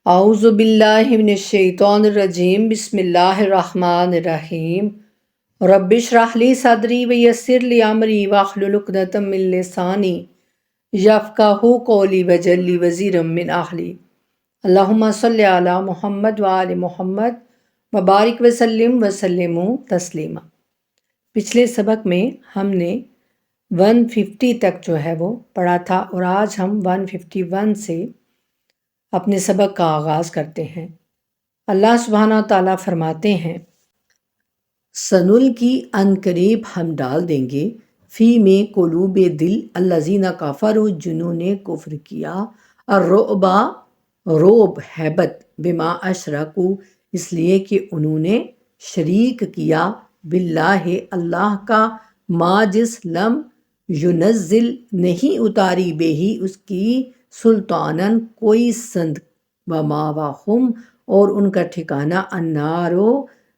اعوذ باللہ من الشیطان الرجیم بسم اللہ الرحمن الرحیم رب اشرح لی صدری ویسر لی امری واحلل عقدۃ من لسانی یفقہوا قولی واجعل لی وزیرا من اہلی اللہم صلی علی محمد وآل محمد وبارک وسلم تسلیما۔ پچھلے سبق میں ہم نے 150 تک جو ہے وہ پڑھا تھا اور آج ہم 151 سے اپنے سبق کا آغاز کرتے ہیں۔ اللہ سبحانہ تعالیٰ فرماتے ہیں، سنلقی ان قریب ہم ڈال دیں گے فی میں قلوب دل الذین کفروا جنہوں نے کفر کیا، الرعب روب ہیبت، بما اشرکوا اس لیے کہ انہوں نے شریک کیا، باللہ اللہ کا، ما جس لم ینزل نہیں اتاری بے ہی اس کی، سلطانن کوئی سند، وماواہم اور ان کا ٹھکانہ النار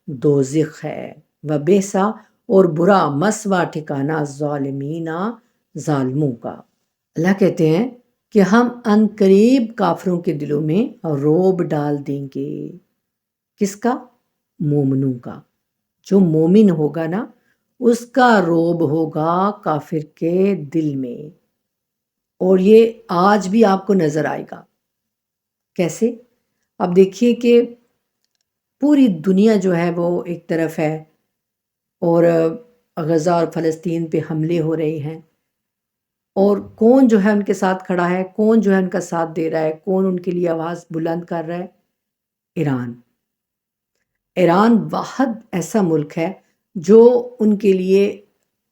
دوزخ ہے، وبئسا اور برا مسوا ٹھکانہ ظالمین ظالموں کا۔ اللہ کہتے ہیں کہ ہم ان قریب کافروں کے دلوں میں روب ڈال دیں گے۔ کس کا؟ مومنوں کا۔ جو مومن ہوگا نا اس کا روب ہوگا کافر کے دل میں، اور یہ آج بھی آپ کو نظر آئے گا۔ کیسے؟ اب دیکھیے کہ پوری دنیا جو ہے وہ ایک طرف ہے اور غزہ اور فلسطین پہ حملے ہو رہے ہیں، اور کون جو ہے ان کے ساتھ کھڑا ہے، کون جو ہے ان کا ساتھ دے رہا ہے، کون ان کے لیے آواز بلند کر رہا ہے؟ ایران۔ ایران واحد ایسا ملک ہے جو ان کے لیے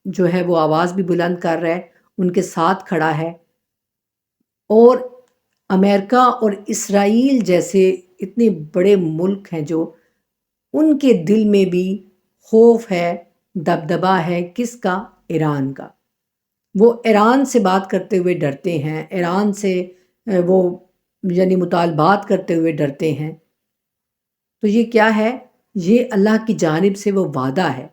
جو ہے وہ آواز بھی بلند کر رہا ہے، ان کے ساتھ کھڑا ہے۔ اور امریکہ اور اسرائیل جیسے اتنے بڑے ملک ہیں جو ان کے دل میں بھی خوف ہے، دبدبا ہے، کس کا؟ ایران کا۔ وہ ایران سے بات کرتے ہوئے ڈرتے ہیں، ایران سے وہ یعنی مطالبات کرتے ہوئے ڈرتے ہیں۔ تو یہ کیا ہے؟ یہ اللہ کی جانب سے وہ وعدہ ہے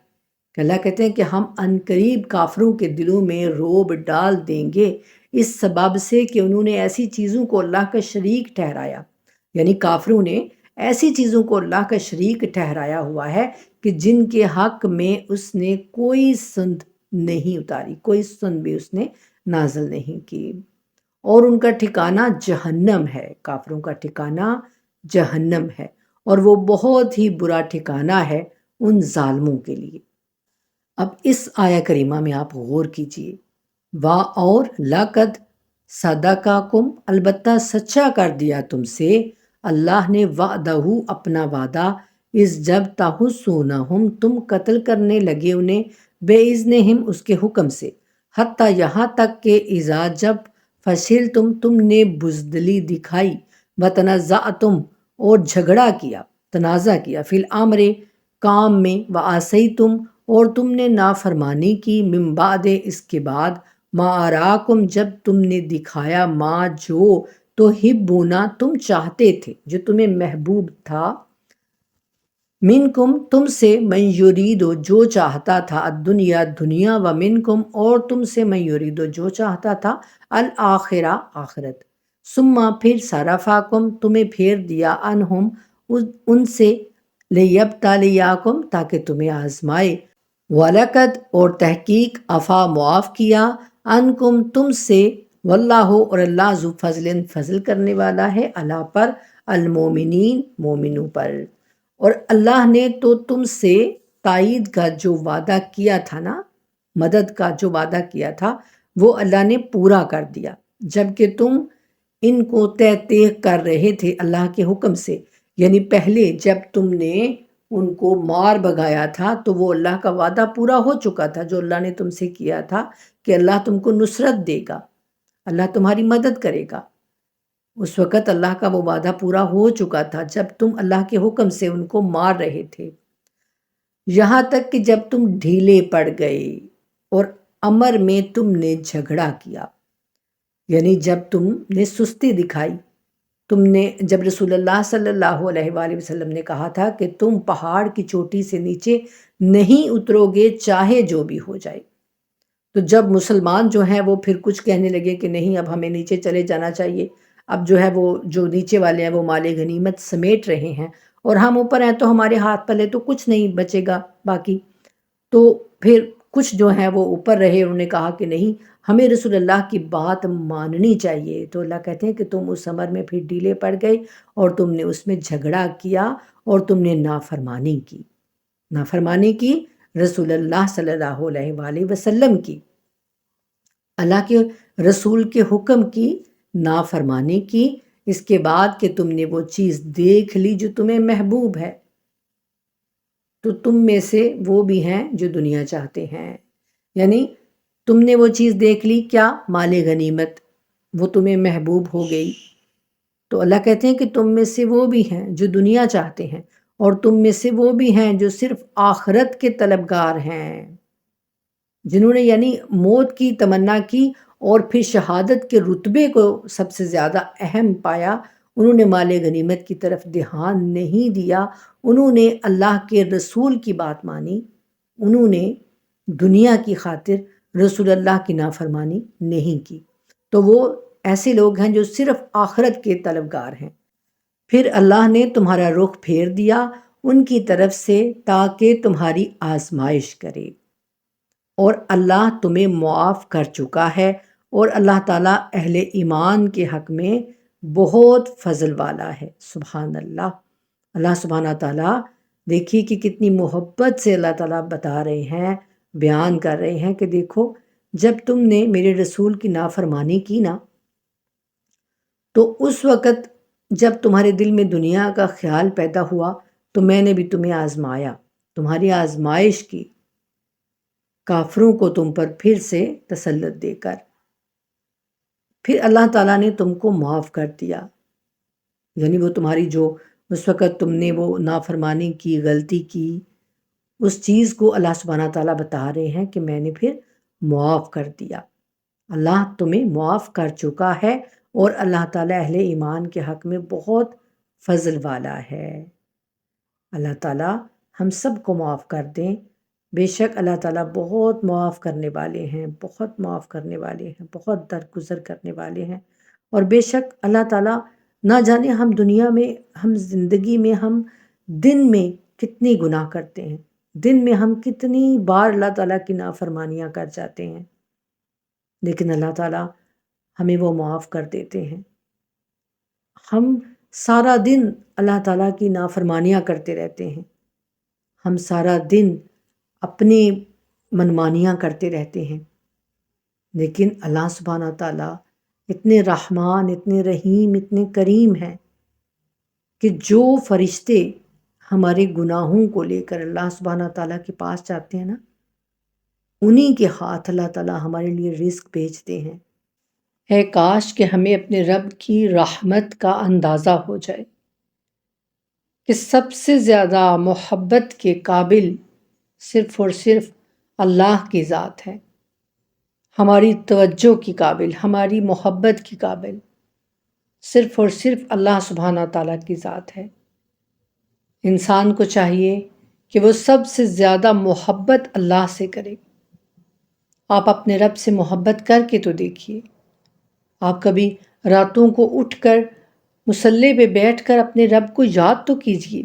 کہ اللہ کہتے ہیں کہ ہم عنقریب کافروں کے دلوں میں روب ڈال دیں گے، اس سبب سے کہ انہوں نے ایسی چیزوں کو اللہ کا شریک ٹھہرایا، یعنی کافروں نے ایسی چیزوں کو اللہ کا شریک ٹھہرایا ہوا ہے کہ جن کے حق میں اس نے کوئی سند نہیں اتاری، کوئی سند بھی اس نے نازل نہیں کی، اور ان کا ٹھکانہ جہنم ہے۔ کافروں کا ٹھکانہ جہنم ہے، اور وہ بہت ہی برا ٹھکانہ ہے ان ظالموں کے لیے۔ اب اس آیہ کریمہ میں آپ غور کیجئے، وا اور لقد صدقکم، البتہ سچا کر دیا تم سے اللہ نے، وعدہ اپنا وعدہ، اس جب تحسونہم تم قتل کرنے لگے انہیں، بے اذنہم اس کے حکم سے، حتیٰ یہاں تک کہ اذا جب فشلتم تم نے بزدلی دکھائی، وتنازعتم اور جھگڑا کیا، تنازع کیا، فی الامر کام میں، وعصیتم اور تم نے نافرمانی کی، من بعد اس کے بعد، ما اراکم جب تم نے دکھایا، ما جو تحبونا تم چاہتے تھے، جو تمہیں محبوب تھا، منکم تم سے، من یریدو جو چاہتا تھا، الدنیا دنیا، ومنکم اور تم سے، من یریدو جو چاہتا تھا، الآخرہ آخرت، ثم پھر صرفاکم تمہیں پھیر دیا، عنہم ان سے، لیبتلیاکم تاکہ تمہیں آزمائے، وَلَقَدْ اور تحقیق عفا معاف کیا، عنکم تم سے، واللہ اور اللہ ذو فضل فضل کرنے والا ہے، اللہ پر، المومنین مومنوں پر۔ اور اللہ نے تو تم سے تائید کا جو وعدہ کیا تھا نا، مدد کا جو وعدہ کیا تھا، وہ اللہ نے پورا کر دیا، جبکہ تم ان کو تہ تیغ کر رہے تھے اللہ کے حکم سے، یعنی پہلے جب تم نے ان کو مار بگایا تھا تو وہ اللہ کا وعدہ پورا ہو چکا تھا، جو اللہ نے تم سے کیا تھا کہ اللہ تم کو نصرت دے گا، اللہ تمہاری مدد کرے گا۔ اس وقت اللہ کا وہ وعدہ پورا ہو چکا تھا جب تم اللہ کے حکم سے ان کو مار رہے تھے، یہاں تک کہ جب تم ڈھیلے پڑ گئے اور امر میں تم نے جھگڑا کیا، یعنی جب تم نے سستی دکھائی، تم نے جب رسول اللہ صلی اللہ علیہ وآلہ وسلم نے کہا تھا کہ تم پہاڑ کی چوٹی سے نیچے نہیں اترو گے چاہے جو بھی ہو جائے، تو جب مسلمان جو ہیں وہ پھر کچھ کہنے لگے کہ نہیں اب ہمیں نیچے چلے جانا چاہیے، اب جو ہے وہ جو نیچے والے ہیں وہ مال غنیمت سمیٹ رہے ہیں اور ہم اوپر ہیں تو ہمارے ہاتھ پلے تو کچھ نہیں بچے گا باقی. تو پھر کچھ جو ہیں وہ اوپر رہے، انہوں نے کہا کہ نہیں ہمیں رسول اللہ کی بات ماننی چاہیے. تو اللہ کہتے ہیں کہ تم اس امر میں پھر ڈھیلے پڑ گئے اور تم نے اس میں جھگڑا کیا اور تم نے نافرمانی کی رسول اللہ صلی اللہ علیہ وآلہ وسلم کی، اللہ کے رسول کے حکم کی نافرمانی کی. اس کے بعد کہ تم نے وہ چیز دیکھ لی جو تمہیں محبوب ہے، تو تم میں سے وہ بھی ہیں جو دنیا چاہتے ہیں. یعنی تم نے وہ چیز دیکھ لی، کیا؟ مال غنیمت، وہ تمہیں محبوب ہو گئی. تو اللہ کہتے ہیں کہ تم میں سے وہ بھی ہیں جو دنیا چاہتے ہیں اور تم میں سے وہ بھی ہیں جو صرف آخرت کے طلبگار ہیں، جنہوں نے یعنی موت کی تمنا کی اور پھر شہادت کے رتبے کو سب سے زیادہ اہم پایا. انہوں نے مال غنیمت کی طرف دھیان نہیں دیا، انہوں نے اللہ کے رسول کی بات مانی، انہوں نے دنیا کی خاطر رسول اللہ کی نافرمانی نہیں کی. تو وہ ایسے لوگ ہیں جو صرف آخرت کے طلبگار ہیں. پھر اللہ نے تمہارا رخ پھیر دیا ان کی طرف سے تاکہ تمہاری آزمائش کرے، اور اللہ تمہیں معاف کر چکا ہے، اور اللہ تعالیٰ اہل ایمان کے حق میں بہت فضل والا ہے. سبحان اللہ. اللہ سبحانہ تعالیٰ دیکھیے کہ کتنی محبت سے اللہ تعالیٰ بتا رہے ہیں، بیان کر رہے ہیں کہ دیکھو جب تم نے میرے رسول کی نافرمانی کی نا، تو اس وقت جب تمہارے دل میں دنیا کا خیال پیدا ہوا تو میں نے بھی تمہیں آزمایا، تمہاری آزمائش کی، کافروں کو تم پر پھر سے تسلط دے کر. پھر اللہ تعالیٰ نے تم کو معاف کر دیا. یعنی وہ تمہاری جو اس وقت تم نے وہ نافرمانی کی، غلطی کی، اس چیز کو اللہ سبحانہ تعالیٰ بتا رہے ہیں کہ میں نے پھر معاف کر دیا. اللہ تمہیں معاف کر چکا ہے اور اللہ تعالیٰ اہل ایمان کے حق میں بہت فضل والا ہے. اللہ تعالیٰ ہم سب کو معاف کر دیں. بے شک اللہ تعالیٰ بہت معاف کرنے والے ہیں، بہت معاف کرنے والے ہیں، بہت درگزر کرنے والے ہیں. اور بے شک اللہ تعالیٰ نہ جانے ہم دنیا میں، ہم زندگی میں، ہم دن میں کتنی گناہ کرتے ہیں، دن میں ہم کتنی بار اللہ تعالیٰ کی نافرمانیاں کر جاتے ہیں، لیکن اللہ تعالیٰ ہمیں وہ معاف کر دیتے ہیں. ہم سارا دن اللہ تعالیٰ کی نافرمانیاں کرتے رہتے ہیں، ہم سارا دن اپنی منمانیاں کرتے رہتے ہیں، لیکن اللہ سبحانہ تعالیٰ اتنے رحمان، اتنے رحیم، اتنے کریم ہیں کہ جو فرشتے ہمارے گناہوں کو لے کر اللہ سبحانہ تعالیٰ کے پاس جاتے ہیں نا، انہی کے ہاتھ اللہ تعالیٰ ہمارے لیے رزق بھیجتے ہیں. ہے کاش کہ ہمیں اپنے رب کی رحمت کا اندازہ ہو جائے کہ سب سے زیادہ محبت کے قابل صرف اور صرف اللہ کی ذات ہے، ہماری توجہ کی قابل، ہماری محبت کی قابل صرف اور صرف اللہ سبحانہ تعالیٰ کی ذات ہے. انسان کو چاہیے کہ وہ سب سے زیادہ محبت اللہ سے کرے. آپ اپنے رب سے محبت کر کے تو دیکھیے. آپ کبھی راتوں کو اٹھ کر مصلی پہ بیٹھ کر اپنے رب کو یاد تو کیجیے.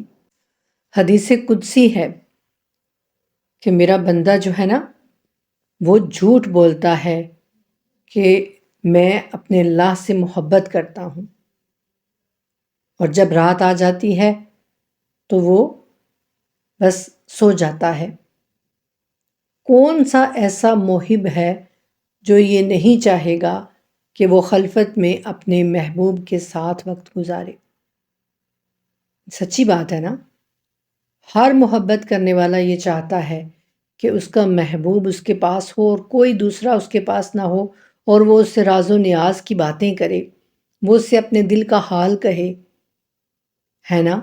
حدیث قدسی ہے کہ میرا بندہ جو ہے نا وہ جھوٹ بولتا ہے کہ میں اپنے اللہ سے محبت کرتا ہوں، اور جب رات آ جاتی ہے تو وہ بس سو جاتا ہے. کون سا ایسا محب ہے جو یہ نہیں چاہے گا کہ وہ خلوت میں اپنے محبوب کے ساتھ وقت گزارے؟ سچی بات ہے نا. ہر محبت کرنے والا یہ چاہتا ہے کہ اس کا محبوب اس کے پاس ہو اور کوئی دوسرا اس کے پاس نہ ہو، اور وہ اس سے راز و نیاز کی باتیں کرے، وہ اس سے اپنے دل کا حال کہے، ہے نا.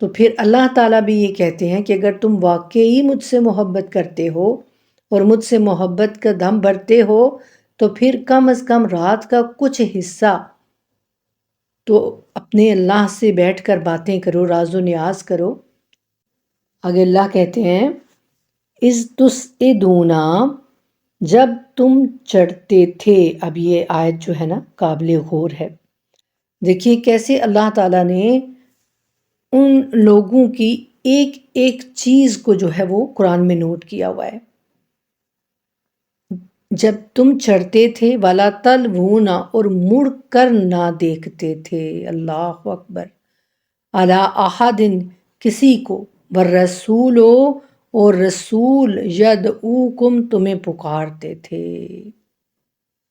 تو پھر اللہ تعالیٰ بھی یہ کہتے ہیں کہ اگر تم واقعی مجھ سے محبت کرتے ہو اور مجھ سے محبت کا دم بھرتے ہو تو پھر کم از کم رات کا کچھ حصہ تو اپنے اللہ سے بیٹھ کر باتیں کرو، راز و نیاز کرو. آگے اللہ کہتے ہیں اِذْ تُسْعِدُونَ، جب تم چڑھتے تھے. اب یہ آیت جو ہے نا قابل غور ہے. دیکھیے کیسے اللہ تعالیٰ نے ان لوگوں کی ایک ایک چیز کو جو ہے وہ قرآن میں نوٹ کیا ہوا ہے۔ جب تم چڑھتے تھے والا تلونا اور مڑ کر نہ دیکھتے تھے، اللہ اکبر، اعلیٰ احدن کسی کو، والرسول اور رسول یدعوکم تمہیں پکارتے تھے،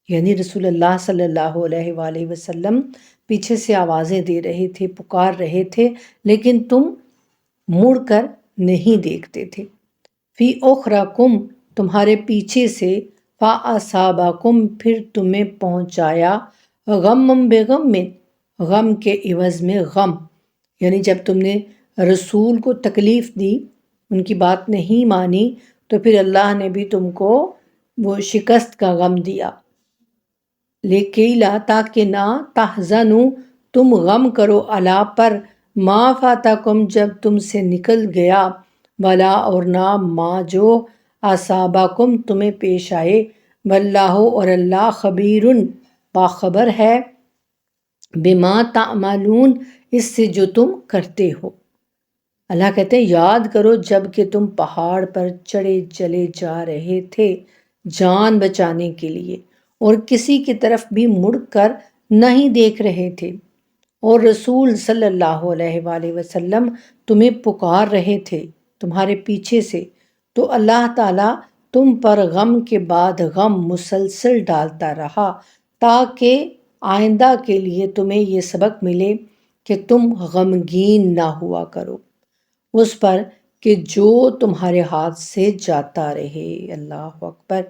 یعنی رسول اللہ صلی اللہ علیہ وآلہ وسلم پیچھے سے آوازیں دے رہے تھے، پکار رہے تھے، لیکن تم مڑ کر نہیں دیکھتے تھے۔ فی اخراکم تمہارے پیچھے سے، فاصابکم پھر تمہیں پہنچایا، غم بغم غم کے عوض میں غم، یعنی جب تم نے رسول کو تکلیف دی، ان کی بات نہیں مانی، تو پھر اللہ نے بھی تم کو وہ شکست کا غم دیا۔ لیکیلا تاکہ نہ تحزنوا تم غم کرو، علی پر، ما فاتکم جب تم سے نکل گیا، ولا اور نہ ما جو اصابکم تمہیں پیش آئے، واللہ اور اللہ خبیر باخبر ہے، بما تعملون اس سے جو تم کرتے ہو۔ اللہ کہتے ہیں یاد کرو جب کہ تم پہاڑ پر چڑھے چلے جا رہے تھے جان بچانے کے لیے، اور کسی کی طرف بھی مڑ کر نہیں دیکھ رہے تھے، اور رسول صلی اللہ علیہ وآلہ وسلم تمہیں پکار رہے تھے تمہارے پیچھے سے، تو اللہ تعالیٰ تم پر غم کے بعد غم مسلسل ڈالتا رہا، تاکہ آئندہ کے لیے تمہیں یہ سبق ملے کہ تم غمگین نہ ہوا کرو اس پر کہ جو تمہارے ہاتھ سے جاتا رہے۔ اللہ اکبر،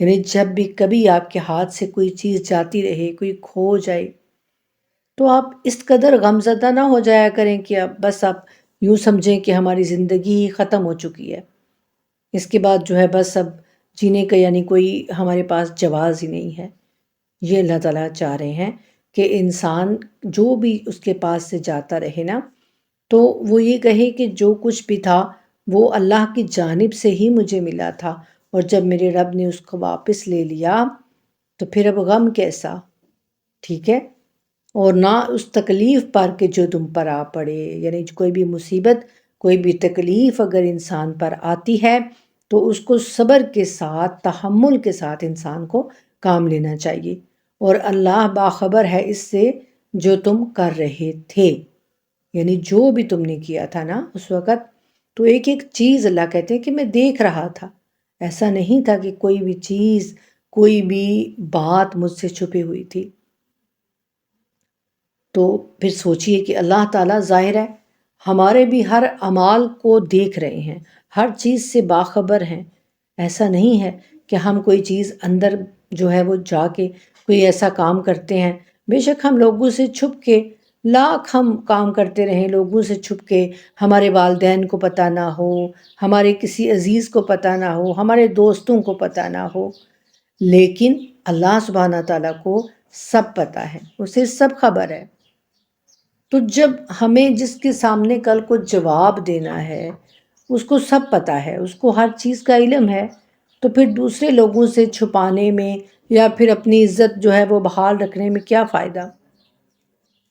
یعنی جب بھی کبھی آپ کے ہاتھ سے کوئی چیز جاتی رہے، کوئی کھو جائے، تو آپ اس قدر غمزدہ نہ ہو جایا کریں کہ اب بس آپ یوں سمجھیں کہ ہماری زندگی ختم ہو چکی ہے، اس کے بعد جو ہے بس اب جینے کا یعنی کوئی ہمارے پاس جواز ہی نہیں ہے۔ یہ اللہ تعالیٰ چاہ رہے ہیں کہ انسان جو بھی اس کے پاس سے جاتا رہے نا، تو وہ یہ کہے کہ جو کچھ بھی تھا وہ اللہ کی جانب سے ہی مجھے ملا تھا، اور جب میرے رب نے اس کو واپس لے لیا تو پھر اب غم کیسا، ٹھیک ہے؟ اور نہ اس تکلیف پر کہ جو تم پر آ پڑے، یعنی کوئی بھی مصیبت، کوئی بھی تکلیف اگر انسان پر آتی ہے تو اس کو صبر کے ساتھ، تحمل کے ساتھ انسان کو کام لینا چاہیے، اور اللہ باخبر ہے اس سے جو تم کر رہے تھے، یعنی جو بھی تم نے کیا تھا نا اس وقت، تو ایک ایک چیز اللہ کہتے ہیں کہ میں دیکھ رہا تھا، ایسا نہیں تھا کہ کوئی بھی چیز، کوئی بھی بات مجھ سے چھپی ہوئی تھی۔ تو پھر سوچئے کہ اللہ تعالیٰ ظاہر ہے ہمارے بھی ہر اعمال کو دیکھ رہے ہیں، ہر چیز سے باخبر ہیں، ایسا نہیں ہے کہ ہم کوئی چیز اندر جو ہے وہ جا کے کوئی ایسا کام کرتے ہیں، بے شک ہم لوگوں سے چھپ کے لاکھ ہم کام کرتے رہیں، لوگوں سے چھپ کے، ہمارے والدین کو پتہ نہ ہو، ہمارے کسی عزیز کو پتہ نہ ہو، ہمارے دوستوں کو پتہ نہ ہو، لیکن اللہ سبحانہ تعالیٰ کو سب پتہ ہے، اسے سب خبر ہے۔ تو جب ہمیں جس کے سامنے کل کو جواب دینا ہے اس کو سب پتہ ہے، اس کو ہر چیز کا علم ہے، تو پھر دوسرے لوگوں سے چھپانے میں یا پھر اپنی عزت جو ہے وہ بحال رکھنے میں کیا فائدہ؟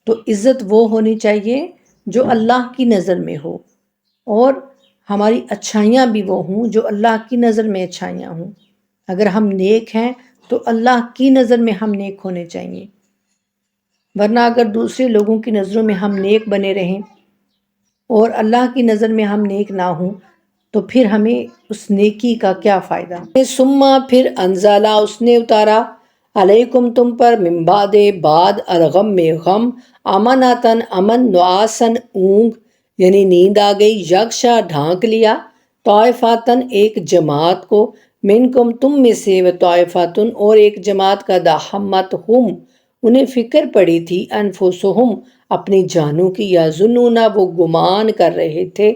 تو عزت وہ ہونی چاہیے جو اللہ کی نظر میں ہو، اور ہماری اچھائیاں بھی وہ ہوں جو اللہ کی نظر میں اچھائیاں ہوں۔ اگر ہم نیک ہیں تو اللہ کی نظر میں ہم نیک ہونے چاہیے، ورنہ اگر دوسرے لوگوں کی نظروں میں ہم نیک بنے رہیں اور اللہ کی نظر میں ہم نیک نہ ہوں تو پھر ہمیں اس نیکی کا کیا فائدہ؟ ثم پھر انزلہ اس نے اتارا، علیکم تم پر، من بعد بعد، الغم میں غم، امنتن امن، نعاسن اونگ یعنی نیند آ گئی، یغشا ڈھانک لیا، طائفتن ایک جماعت کو، منکم تم میں سے، و طائفتن اور ایک جماعت کا، داہمتہم انہیں فکر پڑی تھی، انفسہم اپنی جانوں کی، یظنون وہ گمان کر رہے تھے،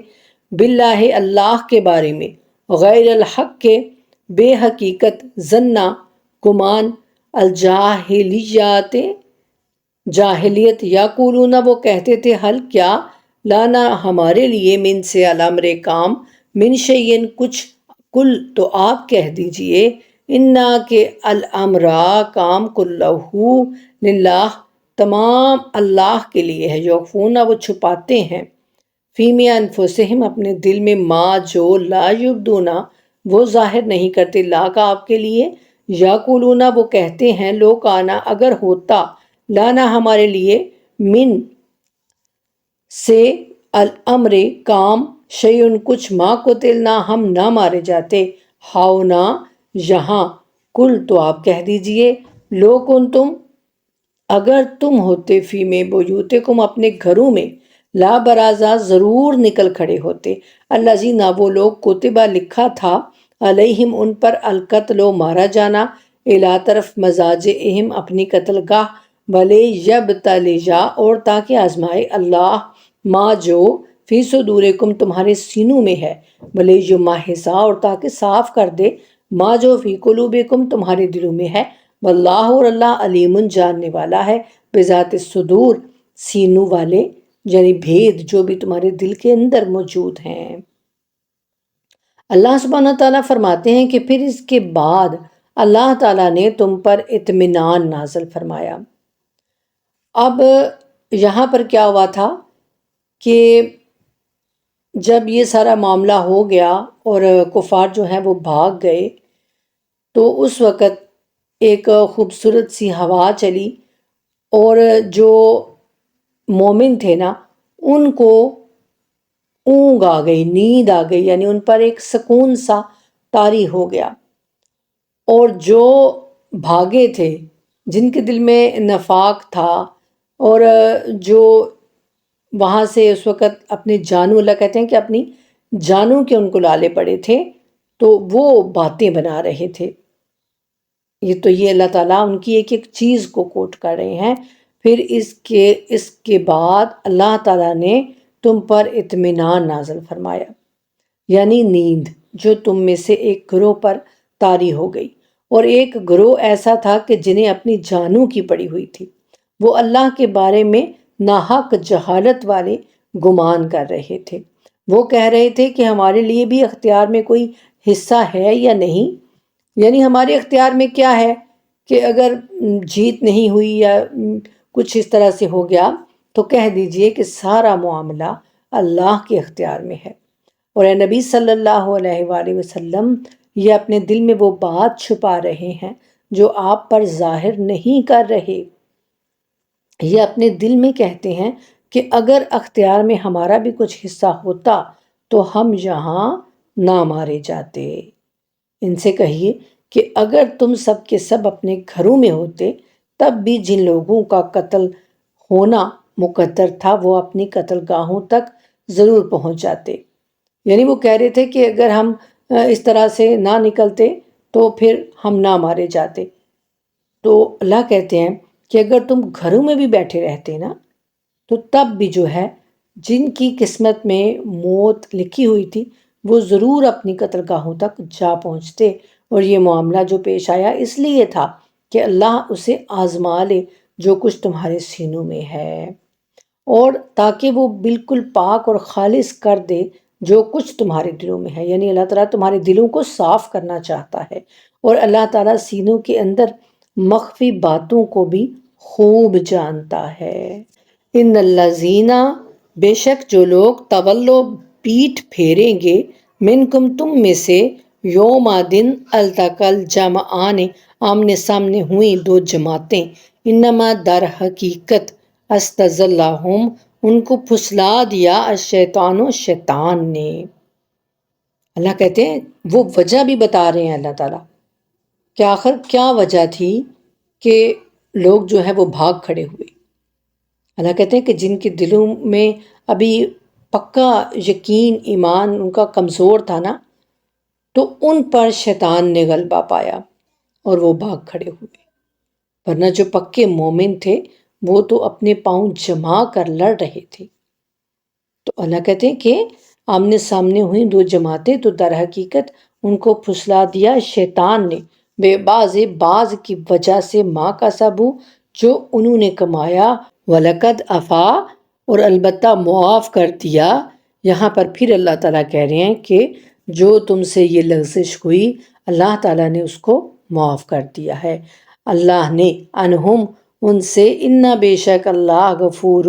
باللہ اللہ کے بارے میں، غیر الحق کے بے حقیقت، ظنّا گمان، الجاہلیت جاہلیت، یقولون وہ کہتے تھے، حل کیا، لانا ہمارے لیے، من سے الامر کام، من شیئن کچھ، کل تو آپ کہہ دیجئے، انا کہ الامر کام، کلہ للہ تمام اللہ کے لیے ہے، یخفون وہ چھپاتے ہیں، فیمی انفسہم اپنے دل میں، ما جو لا یبدون وہ ظاہر نہیں کرتے، لا کا آپ کے لیے، یقولون وہ کہتے ہیں، لو کانا اگر ہوتا، لانا ہمارے لیے، من سے الامر کام، شیئن کچھ، ما قتلنا ہم نہ مارے جاتے، ہاؤنا یہاں، کل تو آپ کہہ دیجئے، لو کنتم اگر تم ہوتے، فی میں بیوتکم اپنے گھروں میں، لا برازہ ضرور نکل کھڑے ہوتے، الذین وہ لوگ، کتبہ لکھا تھا، علیہم ان پر، القتل مارا جانا، الی طرف مضاجعہم اپنی قتل گاہ، ولی یبتلیا اور تاکہ آزمائے اللہ، ما جو فی صدورکم تمہارے سینوں میں ہے، ولی یمحصا اور تاکہ صاف کر دے، ما جو فی قلوبکم تمہارے دلوں میں ہے، واللہ اور اللہ علیم جاننے والا ہے، بذات الصدور سینوں والے، یعنی بھید جو بھی تمہارے دل کے اندر موجود ہیں۔ اللہ سبحانہ تعالیٰ فرماتے ہیں کہ پھر اس کے بعد اللہ تعالیٰ نے تم پر اطمینان نازل فرمایا۔ اب یہاں پر کیا ہوا تھا کہ جب یہ سارا معاملہ ہو گیا اور کفار جو ہیں وہ بھاگ گئے، تو اس وقت ایک خوبصورت سی ہوا چلی، اور جو مومن تھے نا، ان کو اونگ آ گئی، نیند آ گئی، یعنی ان پر ایک سکون سا طاری ہو گیا، اور جو بھاگے تھے، جن کے دل میں نفاق تھا، اور جو وہاں سے اس وقت اپنی جانوں، اللہ کہتے ہیں کہ اپنی جانوں کے ان کو لالے پڑے تھے، تو وہ باتیں بنا رہے تھے۔ یہ اللہ تعالیٰ ان کی ایک ایک چیز کو کوٹ کر رہے ہیں۔ پھر اس کے بعد اللہ تعالیٰ نے تم پر اطمینان نازل فرمایا، یعنی نیند جو تم میں سے ایک گروہ پر طاری ہو گئی، اور ایک گروہ ایسا تھا کہ جنہیں اپنی جانوں کی پڑی ہوئی تھی، وہ اللہ کے بارے میں ناحق جہالت والے گمان کر رہے تھے، وہ کہہ رہے تھے کہ ہمارے لیے بھی اختیار میں کوئی حصہ ہے یا نہیں، یعنی ہمارے اختیار میں کیا ہے کہ اگر جیت نہیں ہوئی یا کچھ اس طرح سے ہو گیا، تو کہہ دیجئے کہ سارا معاملہ اللہ کے اختیار میں ہے۔ اور اے نبی صلی اللہ علیہ وآلہ وسلم، یہ اپنے دل میں وہ بات چھپا رہے ہیں جو آپ پر ظاہر نہیں کر رہے، یہ اپنے دل میں کہتے ہیں کہ اگر اختیار میں ہمارا بھی کچھ حصہ ہوتا تو ہم یہاں نہ مارے جاتے۔ ان سے کہیے کہ اگر تم سب کے سب اپنے گھروں میں ہوتے، تب بھی جن لوگوں کا قتل ہونا مقدر تھا وہ اپنی قتل گاہوں تک ضرور پہنچ جاتے، یعنی وہ کہہ رہے تھے کہ اگر ہم اس طرح سے نہ نکلتے تو پھر ہم نہ مارے جاتے۔ تو اللہ کہتے ہیں کہ اگر تم گھروں میں بھی بیٹھے رہتے نا، تو تب بھی جو ہے جن کی قسمت میں موت لکھی ہوئی تھی وہ ضرور اپنی قتل گاہوں تک جا پہنچتے، اور یہ معاملہ جو پیش آیا اس لیے تھا کہ اللہ اسے آزما لے جو کچھ تمہارے سینوں میں ہے، اور تاکہ وہ بالکل پاک اور خالص کر دے جو کچھ تمہارے دلوں میں ہے، یعنی اللہ تعالیٰ تمہارے دلوں کو صاف کرنا چاہتا ہے، اور اللہ تعالیٰ سینوں کے اندر مخفی باتوں کو بھی خوب جانتا ہے۔ ان الذین بے شک جو لوگ، تولو پیٹھ پھیریں گے، منکم تم میں سے، یوم دن التقل جمعان آمنے سامنے ہوئیں دو جماعتیں، انما در حقیقت استزلہم ان کو پھسلا دیا، الشیطان و شیطان نے۔ اللہ کہتے ہیں وہ وجہ بھی بتا رہے ہیں اللہ تعالیٰ کہ آخر کیا وجہ تھی کہ لوگ جو ہے وہ بھاگ کھڑے ہوئے۔ اللہ کہتے ہیں کہ جن کے دلوں میں ابھی پکا یقین، ایمان ان کا کمزور تھا نا، تو ان پر شیطان نے غلبہ پایا اور وہ بھاگ کھڑے ہوئے، ورنہ جو پکے مومن تھے وہ تو اپنے پاؤں جما کر لڑ رہے تھے۔ تو اللہ کہتے ہیں کہ آمنے سامنے ہوئی دو جماعتیں، تو در حقیقت ان کو پھسلا دیا شیطان نے، بے باز کی وجہ سے، ماں کا سبو جو انہوں نے کمایا، وَلَقَدْ عَفَا اور البتہ معاف کر دیا۔ یہاں پر پھر اللہ تعالیٰ کہہ رہے ہیں کہ جو تم سے یہ لغزش ہوئی اللہ تعالیٰ نے اس کو معاف کر دیا ہے۔ اللہ نے انہم ان سے، انا بے شک اللہ غفور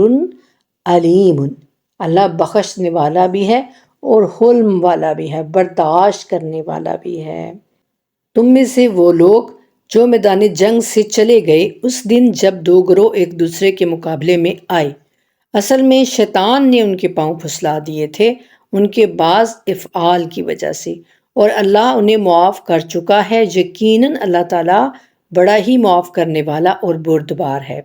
علیم، اللہ بخشنے والا بھی ہے اور حلم والا بھی ہے، برداشت کرنے والا بھی ہے۔ تم میں سے وہ لوگ جو میدان جنگ سے چلے گئے اس دن جب دو گروہ ایک دوسرے کے مقابلے میں آئے، اصل میں شیطان نے ان کے پاؤں پھسلا دیے تھے ان کے بعض افعال کی وجہ سے، اور اللہ انہیں معاف کر چکا ہے، یقیناً اللہ تعالیٰ بڑا ہی معاف کرنے والا اور بردبار ہے۔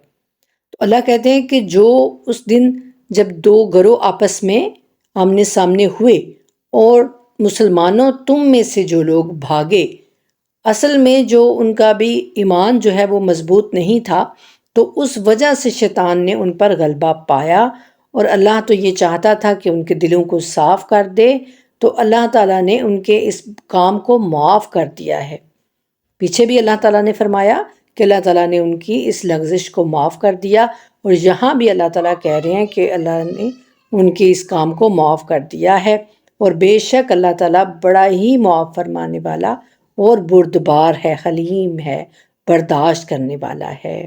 تو اللہ کہتے ہیں کہ جو اس دن جب دو گروہ آپس میں آمنے سامنے ہوئے اور مسلمانوں تم میں سے جو لوگ بھاگے، اصل میں جو ان کا بھی ایمان جو ہے وہ مضبوط نہیں تھا، تو اس وجہ سے شیطان نے ان پر غلبہ پایا، اور اللہ تو یہ چاہتا تھا کہ ان کے دلوں کو صاف کر دے، تو اللہ تعالیٰ نے ان کے اس کام کو معاف کر دیا ہے۔ پیچھے بھی اللہ تعالیٰ نے فرمایا کہ اللہ تعالیٰ نے ان کی اس لغزش کو معاف کر دیا، اور یہاں بھی اللہ تعالیٰ کہہ رہے ہیں کہ اللہ نے ان کے اس کام کو معاف کر دیا ہے، اور بے شک اللہ تعالیٰ بڑا ہی معاف فرمانے والا اور بردبار ہے، حلیم ہے، برداشت کرنے والا ہے۔